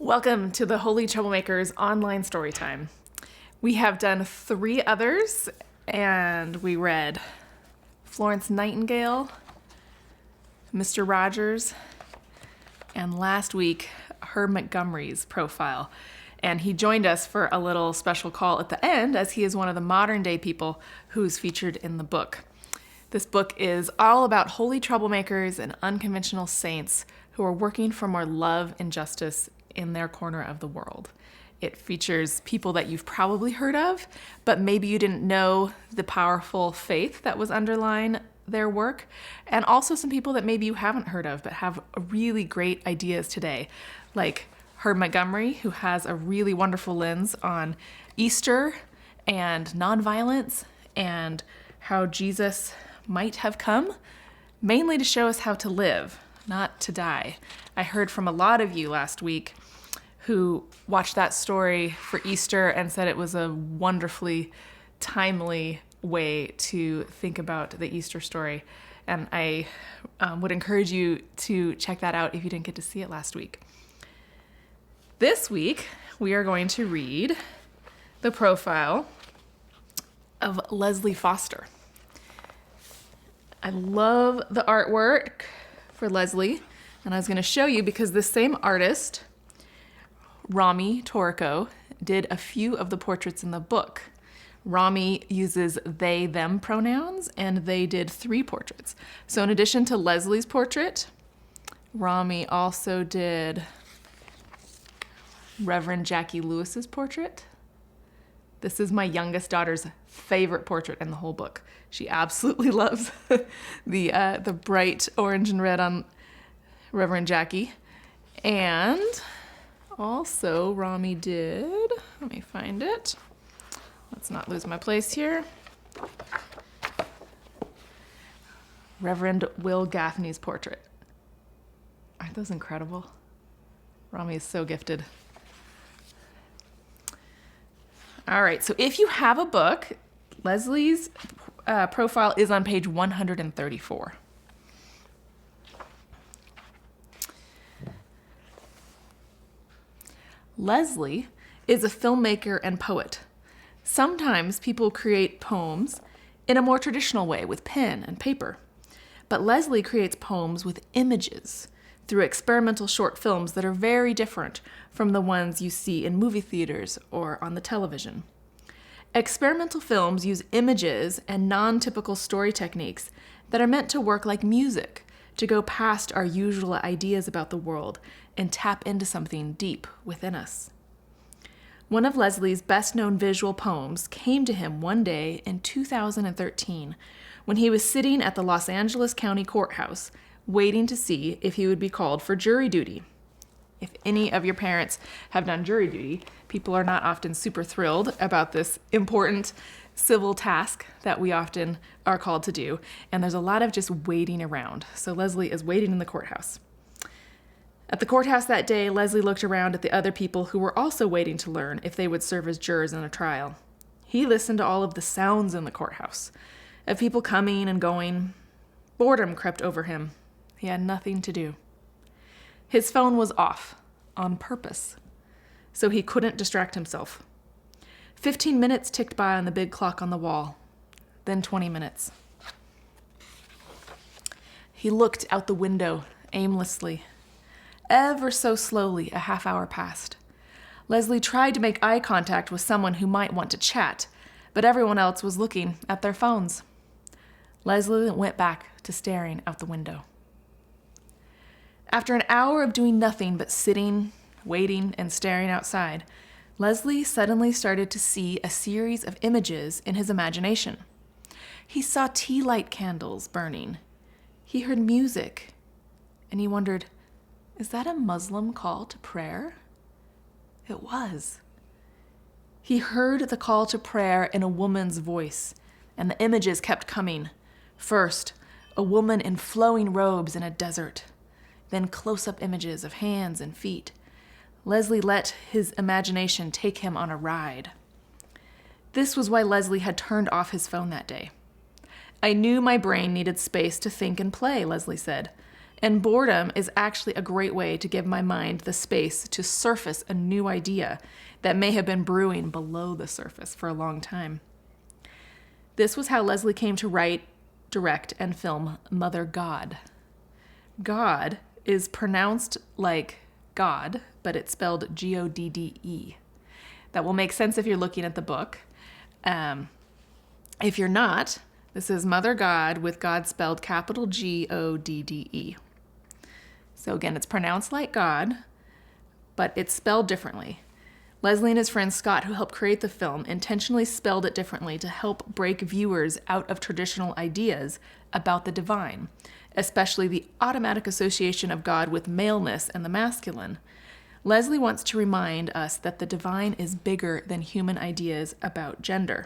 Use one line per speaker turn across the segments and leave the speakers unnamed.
Welcome to the Holy Troublemakers online story time. We have done 3 others, and we read Florence Nightingale, Mr. Rogers, and last week, Herb Montgomery's profile. And he joined us for a little special call at the end, as he is one of the modern day people who's featured in the book. This book is all about holy troublemakers and unconventional saints who are working for more love and justice in their corner of the world. It features people that you've probably heard of, but maybe you didn't know the powerful faith that was underlying their work, and also some people that maybe you haven't heard of but have really great ideas today, like Herb Montgomery, who has a really wonderful lens on Easter and nonviolence and how Jesus might have come, mainly to show us how to live, not to die. I heard from a lot of you last week who watched that story for Easter and said it was a wonderfully timely way to think about the Easter story. And I would encourage you to check that out if you didn't get to see it last week. This week, we are going to read the profile of Leslie Foster. I love the artwork for Leslie, and I was going to show you because this same artist, Rami Torrico, did a few of the portraits in the book. Rami uses they, them pronouns, and they did 3 portraits. So in addition to Leslie's portrait, Rami also did Reverend Jackie Lewis's portrait. This is my youngest daughter's favorite portrait in the whole book. She absolutely loves the bright orange and red on Reverend Jackie. And also Rami did, let me find it. Let's not lose my place here. Reverend Will Gaffney's portrait. Aren't those incredible? Rami is so gifted. All right, so if you have a book, Leslie's profile is on page 134. Leslie is a filmmaker and poet. Sometimes people create poems in a more traditional way with pen and paper, but Leslie creates poems with images through experimental short films that are very different from the ones you see in movie theaters or on the television. Experimental films use images and non-typical story techniques that are meant to work like music, to go past our usual ideas about the world and tap into something deep within us. One of Leslie's best-known visual poems came to him one day in 2013 when he was sitting at the Los Angeles County Courthouse waiting to see if he would be called for jury duty. If any of your parents have done jury duty, people are not often super thrilled about this important civil task that we often are called to do, and there's a lot of just waiting around. So Leslie is waiting in the courthouse. At the courthouse that day, Leslie looked around at the other people who were also waiting to learn if they would serve as jurors in a trial. He listened to all of the sounds in the courthouse, of people coming and going. Boredom crept over him. He had nothing to do. His phone was off, on purpose, so he couldn't distract himself. 15 minutes ticked by on the big clock on the wall, then 20 minutes. He looked out the window aimlessly. Ever so slowly, a half hour passed. Leslie tried to make eye contact with someone who might want to chat, but everyone else was looking at their phones. Leslie went back to staring out the window. After an hour of doing nothing but sitting, waiting, and staring outside, Leslie suddenly started to see a series of images in his imagination. He saw tea light candles burning. He heard music, and he wondered, is that a Muslim call to prayer? It was. He heard the call to prayer in a woman's voice, and the images kept coming. First, a woman in flowing robes in a desert. Then close-up images of hands and feet. Leslie let his imagination take him on a ride. This was why Leslie had turned off his phone that day. I knew my brain needed space to think and play, Leslie said. And boredom is actually a great way to give my mind the space to surface a new idea that may have been brewing below the surface for a long time. This was how Leslie came to write, direct, and film Mother God. God is pronounced like God, but it's spelled Godde. That will make sense if you're looking at the book. If you're not, this is Mother God with God spelled capital Godde. So again, it's pronounced like God, but it's spelled differently. Leslie and his friend Scott, who helped create the film, intentionally spelled it differently to help break viewers out of traditional ideas about the divine, especially the automatic association of God with maleness and the masculine. Leslie wants to remind us that the divine is bigger than human ideas about gender.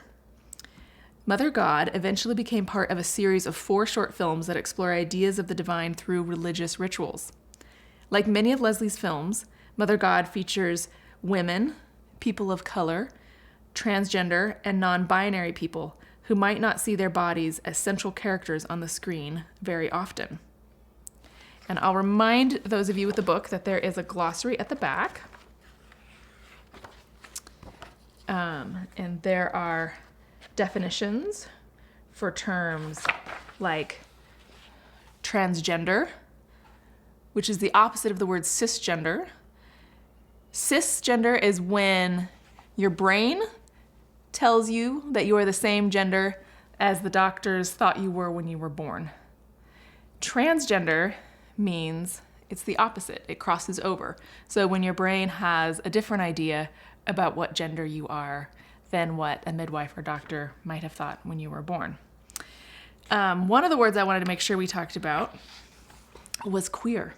Mother God eventually became part of a series of 4 short films that explore ideas of the divine through religious rituals. Like many of Leslie's films, Mother God features women, people of color, transgender, and non-binary people who might not see their bodies as central characters on the screen very often. And I'll remind those of you with the book that there is a glossary at the back. And there are definitions for terms like transgender, which is the opposite of the word cisgender. Cisgender is when your brain tells you that you are the same gender as the doctors thought you were when you were born. Transgender means it's the opposite. It crosses over. So when your brain has a different idea about what gender you are than what a midwife or doctor might have thought when you were born. One of the words I wanted to make sure we talked about was queer.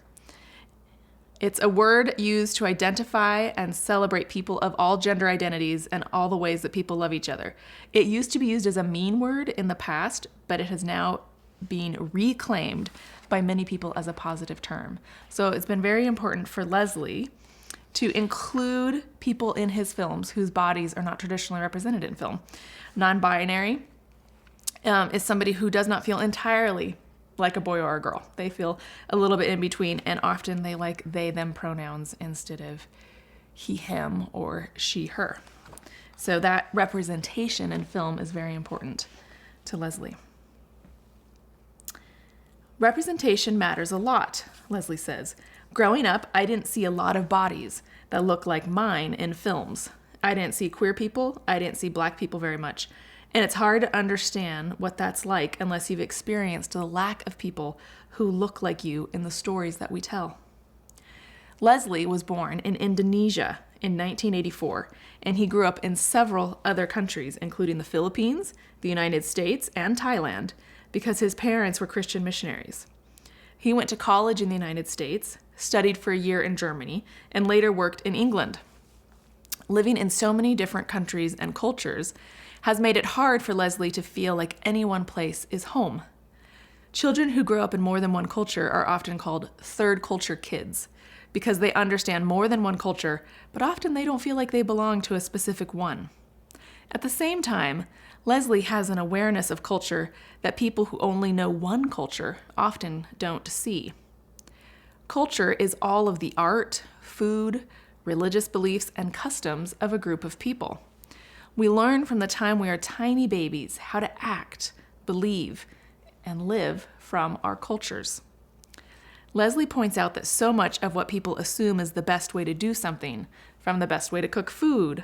It's a word used to identify and celebrate people of all gender identities and all the ways that people love each other. It used to be used as a mean word in the past, but it has now been reclaimed by many people as a positive term. So it's been very important for Leslie to include people in his films whose bodies are not traditionally represented in film. Non-binary is somebody who does not feel entirely like a boy or a girl. They feel a little bit in between, and often they like they, them pronouns instead of he, him, or she, her. So that representation in film is very important to Leslie. Representation matters a lot, Leslie says. Growing up, I didn't see a lot of bodies that look like mine in films. I didn't see queer people. I didn't see black people very much. And it's hard to understand what that's like unless you've experienced the lack of people who look like you in the stories that we tell. Leslie was born in Indonesia in 1984, and he grew up in several other countries, including the Philippines, the United States, and Thailand, because his parents were Christian missionaries. He went to college in the United States, studied for a year in Germany, and later worked in England. Living in so many different countries and cultures has made it hard for Leslie to feel like any one place is home. Children who grow up in more than one culture are often called third culture kids because they understand more than one culture, but often they don't feel like they belong to a specific one. At the same time, Leslie has an awareness of culture that people who only know one culture often don't see. Culture is all of the art, food, religious beliefs, and customs of a group of people. We learn from the time we are tiny babies how to act, believe, and live from our cultures. Leslie points out that so much of what people assume is the best way to do something, from the best way to cook food,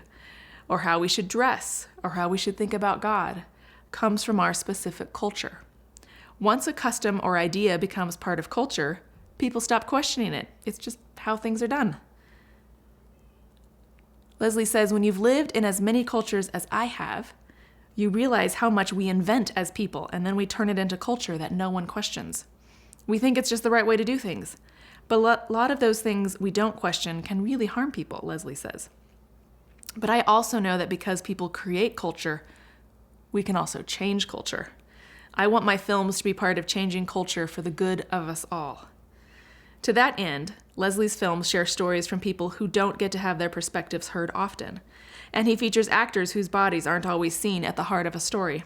or how we should dress, or how we should think about God, comes from our specific culture. Once a custom or idea becomes part of culture, people stop questioning it. It's just how things are done. Leslie says, when you've lived in as many cultures as I have, you realize how much we invent as people, and then we turn it into culture that no one questions. We think it's just the right way to do things. But a lot of those things we don't question can really harm people, Leslie says. But I also know that because people create culture, we can also change culture. I want my films to be part of changing culture for the good of us all. To that end, Leslie's films share stories from people who don't get to have their perspectives heard often, and he features actors whose bodies aren't always seen at the heart of a story.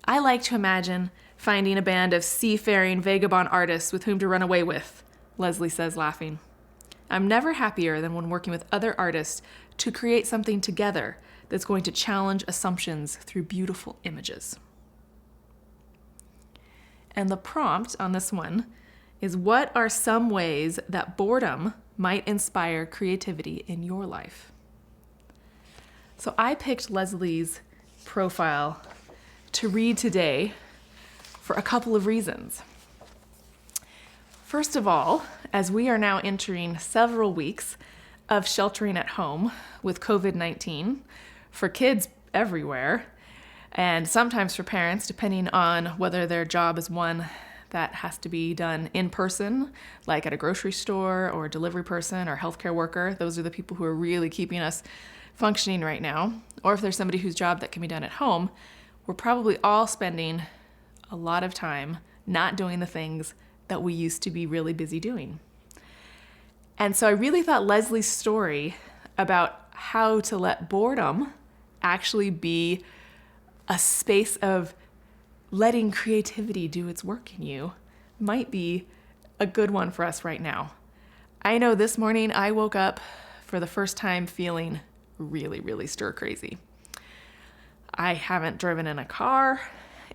I like to imagine finding a band of seafaring vagabond artists with whom to run away with, Leslie says, laughing. I'm never happier than when working with other artists to create something together that's going to challenge assumptions through beautiful images. And the prompt on this one is, what are some ways that boredom might inspire creativity in your life? So I picked Leslie's profile to read today for a couple of reasons. First of all, as we are now entering several weeks of sheltering at home with COVID-19 for kids everywhere, and sometimes for parents, depending on whether their job is one that has to be done in person, like at a grocery store or a delivery person or healthcare worker. Those are the people who are really keeping us functioning right now. Or if there's somebody whose job that can be done at home, we're probably all spending a lot of time not doing the things that we used to be really busy doing. And so I really thought Leslie's story about how to let boredom actually be a space of letting creativity do its work in you might be a good one for us right now. I know this morning I woke up for the first time feeling really, really stir crazy. I haven't driven in a car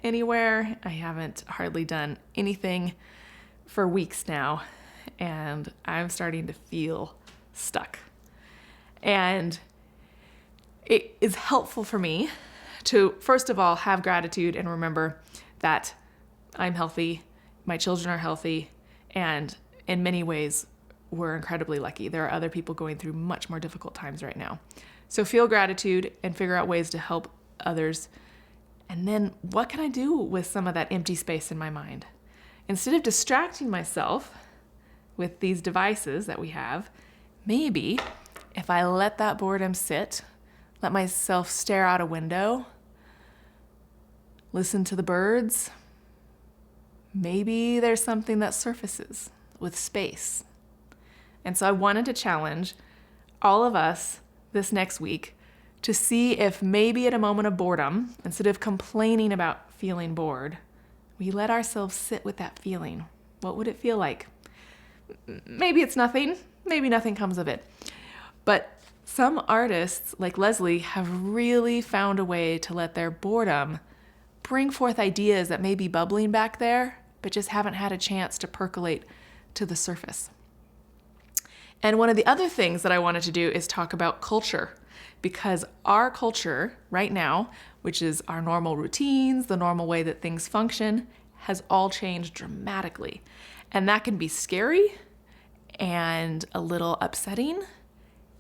anywhere. I haven't hardly done anything for weeks now, and I'm starting to feel stuck. And it is helpful for me to, first of all, have gratitude and remember that I'm healthy, my children are healthy, and in many ways, we're incredibly lucky. There are other people going through much more difficult times right now. So feel gratitude and figure out ways to help others. And then what can I do with some of that empty space in my mind? Instead of distracting myself with these devices that we have, maybe if I let that boredom sit, let myself stare out a window, listen to the birds, maybe there's something that surfaces with space. And so I wanted to challenge all of us this next week to see if maybe at a moment of boredom, instead of complaining about feeling bored, we let ourselves sit with that feeling. What would it feel like? Maybe it's nothing. Maybe nothing comes of it. But some artists, like Leslie, have really found a way to let their boredom bring forth ideas that may be bubbling back there, but just haven't had a chance to percolate to the surface. And one of the other things that I wanted to do is talk about culture, because our culture right now, which is our normal routines, the normal way that things function, has all changed dramatically. And that can be scary and a little upsetting,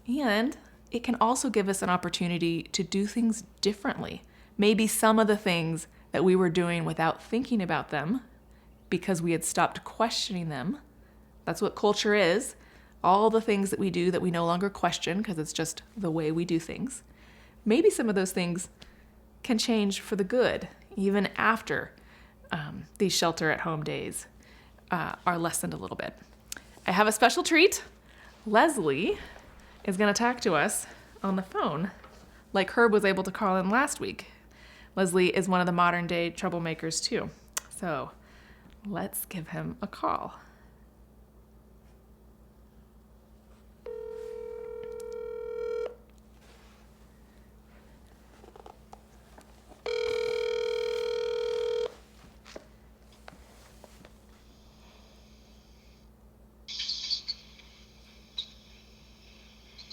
and it can also give us an opportunity to do things differently. Maybe some of the things that we were doing without thinking about them because we had stopped questioning them. That's what culture is. All the things that we do that we no longer question because it's just the way we do things. Maybe some of those things can change for the good, even after these shelter-at-home days are lessened a little bit. I have a special treat. Leslie is going to talk to us on the phone like Herb was able to call in last week. Leslie is one of the modern-day troublemakers, too. So let's give him a call.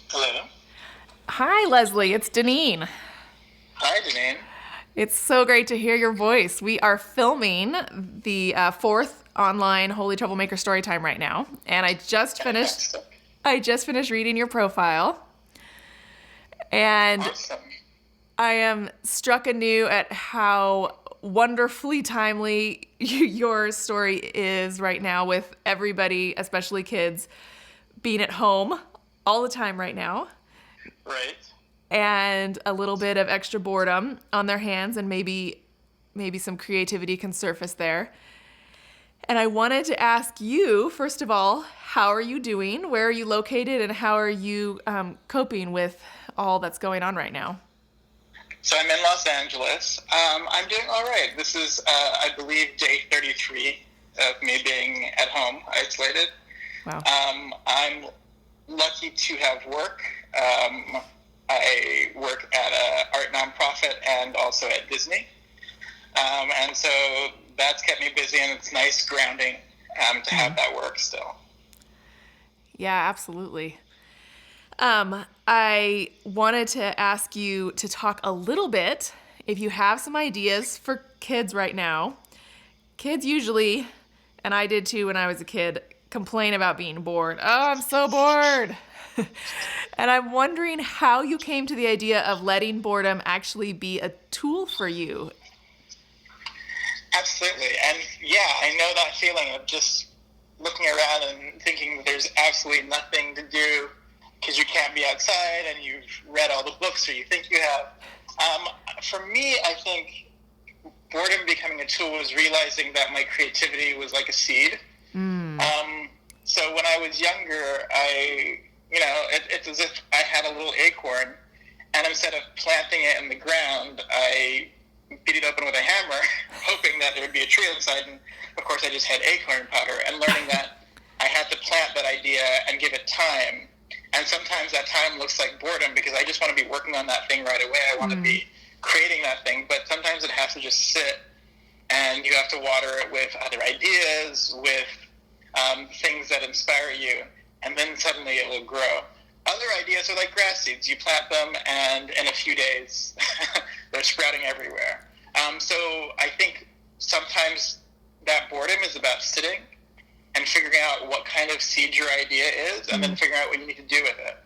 Hello.
Hi, Leslie. It's Deneen.
Hi, Deneen.
It's so great to hear your voice. We are filming the fourth online Holy Troublemaker Storytime right now, and I just finished reading your profile, and
Awesome.
I am struck anew at how wonderfully timely your story is right now, with everybody, especially kids, being at home all the time right now.
Right.
And a little bit of extra boredom on their hands, and maybe some creativity can surface there. And I wanted to ask you, first of all, how are you doing? Where are you located? And how are you coping with all that's going on right now?
So I'm in Los Angeles. I'm doing all right. This is, I believe, day 33 of me being at home, isolated.
Wow.
I'm lucky to have work. I work at an art nonprofit and also at Disney. And so that's kept me busy, and it's nice grounding to have that work still.
Yeah, absolutely. I wanted to ask you to talk a little bit, if you have some ideas for kids right now. Kids usually, and I did too when I was a kid, complain about being bored. Oh, I'm so bored. And I'm wondering how you came to the idea of letting boredom actually be a tool for you.
Absolutely. And yeah, I know that feeling of just looking around and thinking that there's absolutely nothing to do because you can't be outside and you've read all the books, or you think you have. For me, I think boredom becoming a tool was realizing that my creativity was like a seed. So when I was younger, it's as if I had a little acorn, and instead of planting it in the ground, I beat it open with a hammer, hoping that there would be a tree inside. And of course, I just had acorn powder, and learning that I had to plant that idea and give it time. And sometimes that time looks like boredom because I just want to be working on that thing right away. I want to be creating that thing, but sometimes it has to just sit, and you have to water it with other ideas, with things that inspire you, and then suddenly it will grow. Other ideas are like grass seeds. You plant them, and in a few days, they're sprouting everywhere. So I think sometimes that boredom is about sitting and figuring out what kind of seed your idea is, and then figuring out what you need to do with it.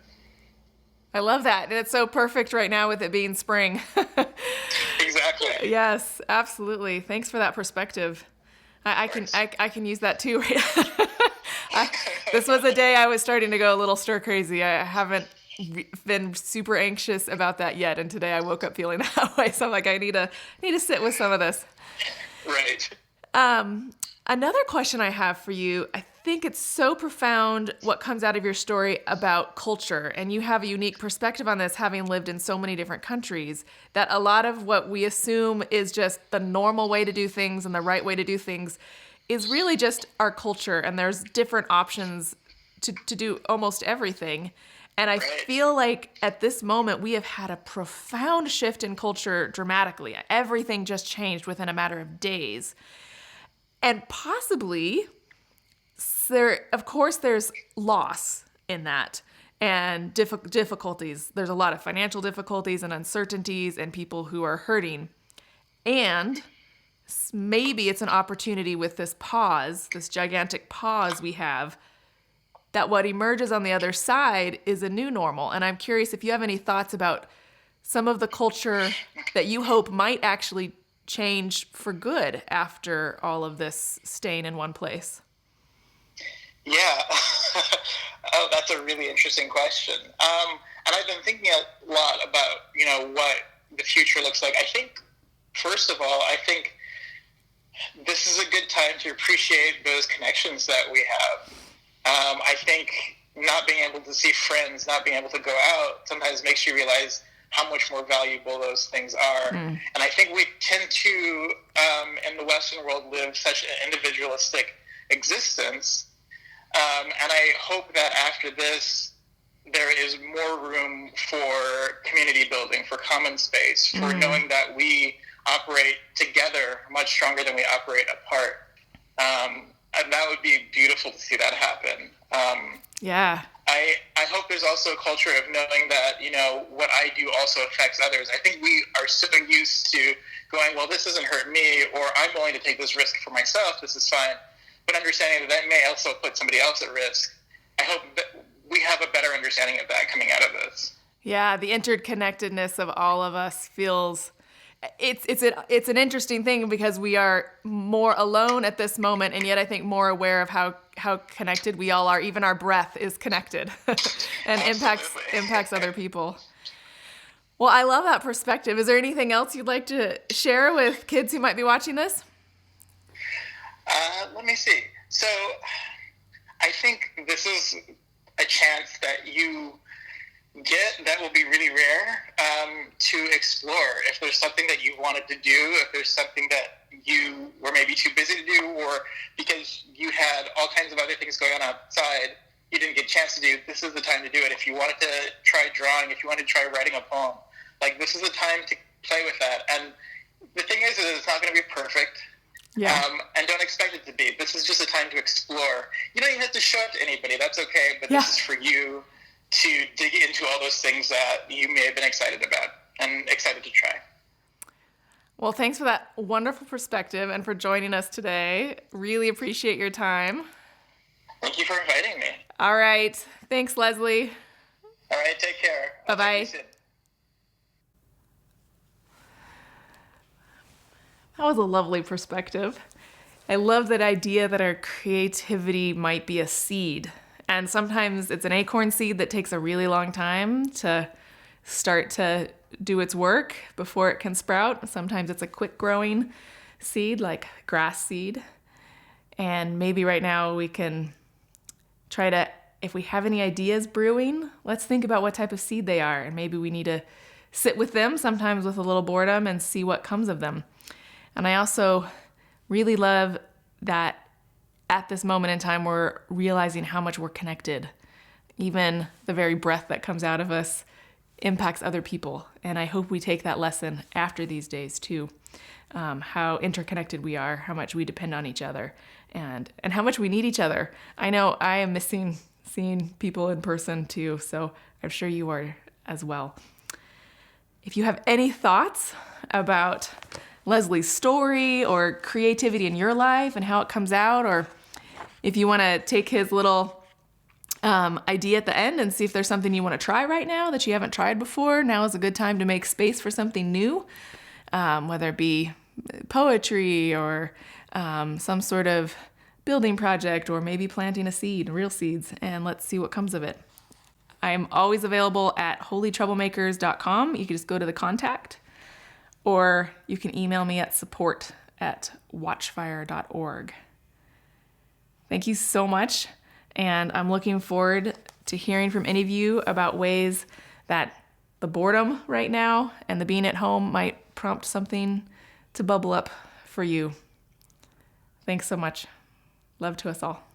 I love that. And it's so perfect right now with it being spring.
Exactly.
Yes, absolutely. Thanks for that perspective. I can use that too. This was a day I was starting to go a little stir crazy. I haven't been super anxious about that yet, and today I woke up feeling that way. So I'm like, I need to sit with some of this.
Right.
Another question I have for you, I think it's so profound what comes out of your story about culture, and you have a unique perspective on this, having lived in so many different countries, that a lot of what we assume is just the normal way to do things and the right way to do things is really just our culture, and there's different options to do almost everything. And I feel like at this moment, we have had a profound shift in culture dramatically. Everything just changed within a matter of days. And possibly, of course, there's loss in that and difficulties. There's a lot of financial difficulties and uncertainties and people who are hurting. And maybe it's an opportunity with this pause, this gigantic pause we have, that what emerges on the other side is a new normal. And I'm curious if you have any thoughts about some of the culture that you hope might actually change for good after all of this staying in one place.
Yeah. Oh, that's a really interesting question. And I've been thinking a lot about, what the future looks like. I think, first of all, this is a good time to appreciate those connections that we have. I think not being able to see friends, not being able to go out, sometimes makes you realize how much more valuable those things are. And I think we tend to, in the Western world, live such an individualistic existence. And I hope that after this, there is more room for community building, for common space, for knowing that we operate together much stronger than we operate apart. And that would be beautiful to see that happen.
Yeah.
I hope there's also a culture of knowing that, what I do also affects others. I think we are so used to going, well, this doesn't hurt me, or I'm willing to take this risk for myself. This is fine. But understanding that may also put somebody else at risk. I hope that we have a better understanding of that coming out of this.
Yeah, the interconnectedness of all of us feels... It's an interesting thing because we are more alone at this moment, and yet I think more aware of how connected we all are. Even our breath is connected and impacts other people. Well, I love that perspective. Is there anything else you'd like to share with kids who might be watching this?
Let me see. So I think this is a chance that you get that will be really rare, to explore. If there's something that you wanted to do, if there's something that you were maybe too busy to do, or because you had all kinds of other things going on outside, you didn't get a chance to do, this is the time to do it. If you wanted to try drawing, if you wanted to try writing a poem, like this is the time to play with that. And the thing is it's not going to be perfect.
Yeah.
And don't expect it to be. This is just a time to explore. You don't even have to show it to anybody. That's okay. But
Yeah.
this is for you to dig into all those things that you may have been excited about and excited to try.
Well, thanks for that wonderful perspective and for joining us today. Really appreciate your time.
Thank you for inviting me.
All right. Thanks, Leslie.
All right, take care. I'll talk to
Bye-bye.
you soon.
That was a lovely perspective. I love that idea that our creativity might be a seed. And sometimes it's an acorn seed that takes a really long time to start to do its work before it can sprout. Sometimes it's a quick growing seed like grass seed. And maybe right now we can try to, if we have any ideas brewing, let's think about what type of seed they are. And maybe we need to sit with them sometimes with a little boredom and see what comes of them. And I also really love that at this moment in time, we're realizing how much we're connected. Even the very breath that comes out of us impacts other people. And I hope we take that lesson after these days too. How interconnected we are, how much we depend on each other, and how much we need each other. I know I am missing seeing people in person too, so I'm sure you are as well. If you have any thoughts about Leslie's story or creativity in your life and how it comes out, or if you want to take his little idea at the end and see if there's something you want to try right now that you haven't tried before, now is a good time to make space for something new, whether it be poetry or some sort of building project, or maybe planting a seed, real seeds, and let's see what comes of it. I'm always available at holytroublemakers.com. You can just go to the contact, or you can email me at support@watchfire.org. Thank you so much, and I'm looking forward to hearing from any of you about ways that the boredom right now and the being at home might prompt something to bubble up for you. Thanks so much. Love to us all.